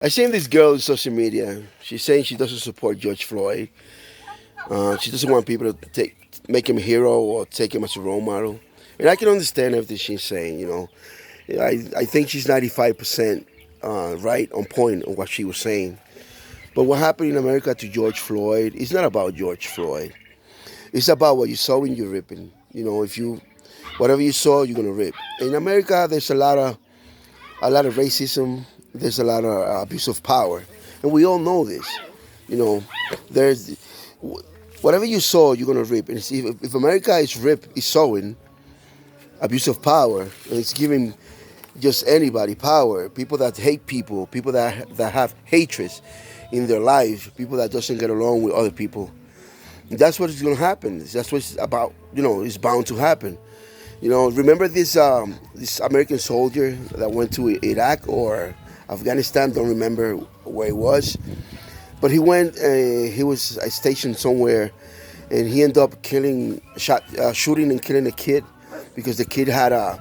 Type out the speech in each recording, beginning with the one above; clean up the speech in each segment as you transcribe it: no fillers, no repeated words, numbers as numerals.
I seen this girl on social media. She's saying she doesn't support George Floyd. She doesn't want people to make him a hero or take him as a role model. And I can understand everything she's saying. I think she's 95% right on point on what she was saying. But what happened in America to George Floyd is not about George Floyd. It's about what you sow and you're ripping. If you whatever you sow, you're gonna rip. In America, there's a lot of racism. There's a lot of abuse of power, and we all know this. You know, there's whatever you sow, you're gonna reap. And see, if America is sowing abuse of power, and it's giving just anybody power, people that hate people that have hatred in their life, people that doesn't get along with other people. That's what is gonna happen. That's what it's about. It's bound to happen. Remember this American soldier that went to Iraq or Afghanistan? Don't remember where he was, but he went. He was stationed somewhere, and he ended up shooting and killing a kid because the kid had a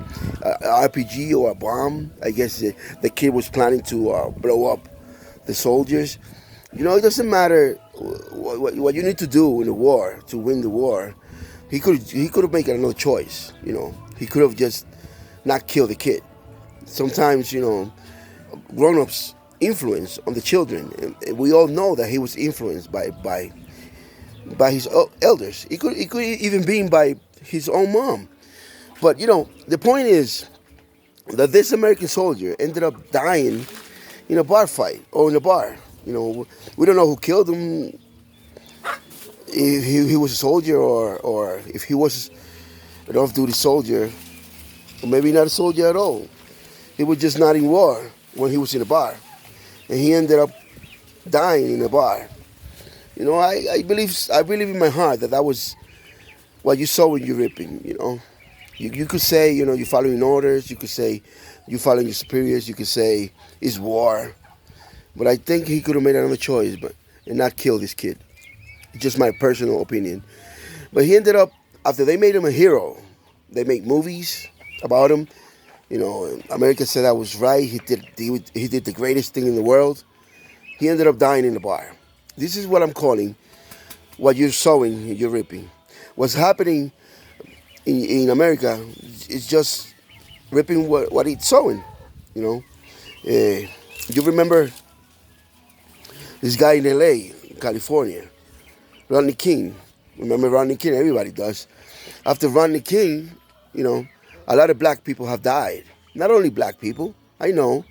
RPG or a bomb. I guess the kid was planning to blow up the soldiers. It doesn't matter what you need to do in the war to win the war. He could have made another choice. He could have just not killed the kid. Sometimes grown-ups influence on the children, and we all know that he was influenced by his elders. It could even be by his own mom. But the point is that this American soldier ended up dying in a bar fight or in a bar. We don't know who killed him, if he was a soldier or if he was an off-duty soldier, or maybe not a soldier at all. He was just not in war when he was in a bar, and he ended up dying in a bar. I believe in my heart that was what you saw when you're ripping. You could say you're following orders. You could say you're following your superiors. You could say it's war, but I think he could have made another choice, and not kill this kid. It's just my personal opinion. But he ended up, after they made him a hero, they make movies about him. America said that was right. He did the greatest thing in the world. He ended up dying in the bar. This is what I'm calling what you're sowing, you're reaping. What's happening in America is just ripping what it's sowing. You remember this guy in L.A., California, Rodney King. Remember Rodney King? Everybody does. After Rodney King, a lot of black people have died. Not only black people. I know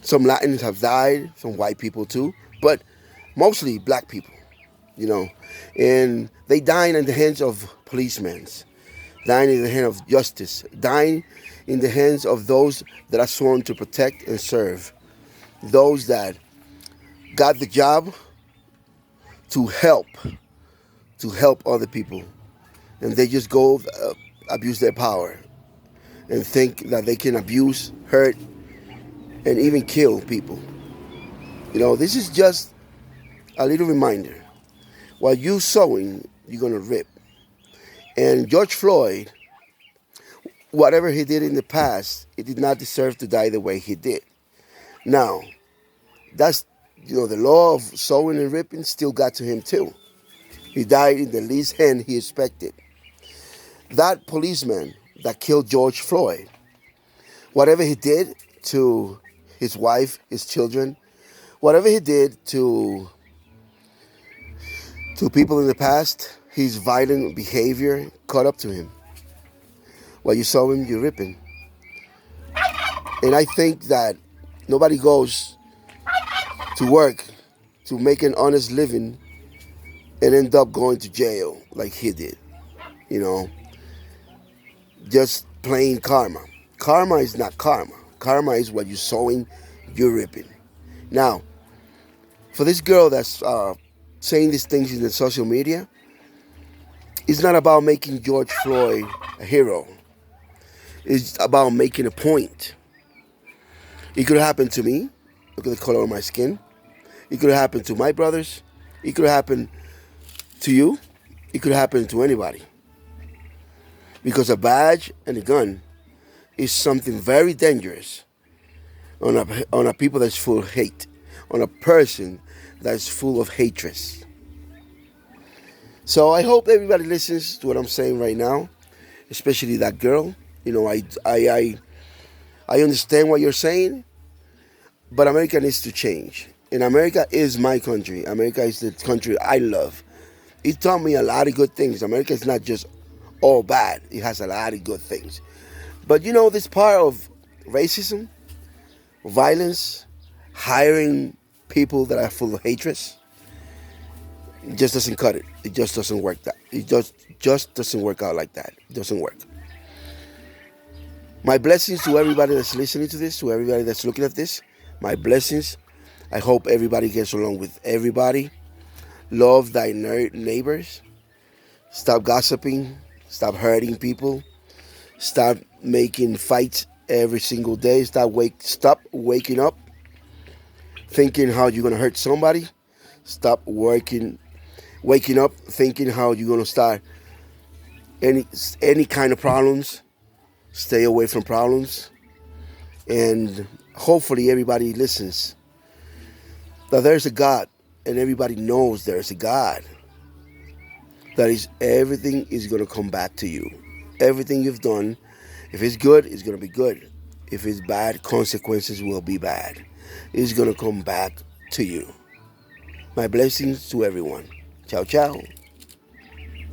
some Latins have died, some white people too, but mostly black people. And they dying in the hands of policemen, dying in the hands of justice, dying in the hands of those that are sworn to protect and serve, those that got the job to help other people, and they just go abuse their power and think that they can abuse, hurt, and even kill people. This is just a little reminder. While you sowing, you're gonna rip. And George Floyd, whatever he did in the past, he did not deserve to die the way he did. Now, that's the law of sowing and ripping still got to him too. He died in the least hand he expected. That policeman that killed George Floyd, whatever he did to his wife, his children, whatever he did to people in the past, his violent behavior caught up to him. While you saw him, you're ripping. And I think that nobody goes to work to make an honest living and end up going to jail like he did. Just plain karma. Karma is not karma. Karma is what you're sowing, you're ripping. Now, for this girl that's saying these things in the social media, it's not about making George Floyd a hero. It's about making a point. It could happen to me. Look at the color of my skin. It could happen to my brothers. It could happen to you. It could happen to anybody. Because a badge and a gun is something very dangerous. on a people that's full of hate, on a person that's full of hatred. So I hope everybody listens to what I'm saying right now, especially that girl. You know, I understand what you're saying, but America needs to change. And America is my country. America is the country I love. It taught me a lot of good things. America is not just all bad. It has a lot of good things. But you know, this part of racism, violence, hiring people that are full of hatred, it just doesn't cut it. It just doesn't work. That it just doesn't work out like that. It doesn't work. My blessings to everybody that's listening to this, to everybody that's looking at this. My blessings. I hope everybody gets along with everybody. Love thy neighbors. Stop gossiping. Stop hurting people. Stop making fights every single day. Stop waking up thinking how you're gonna hurt somebody. Stop waking up thinking how you're gonna start any kind of problems. Stay away from problems, and hopefully everybody listens. That there's a God, and everybody knows there's a God. That is, everything is gonna come back to you. Everything you've done, if it's good, it's gonna be good. If it's bad, consequences will be bad. It's gonna come back to you. My blessings to everyone. Ciao, ciao.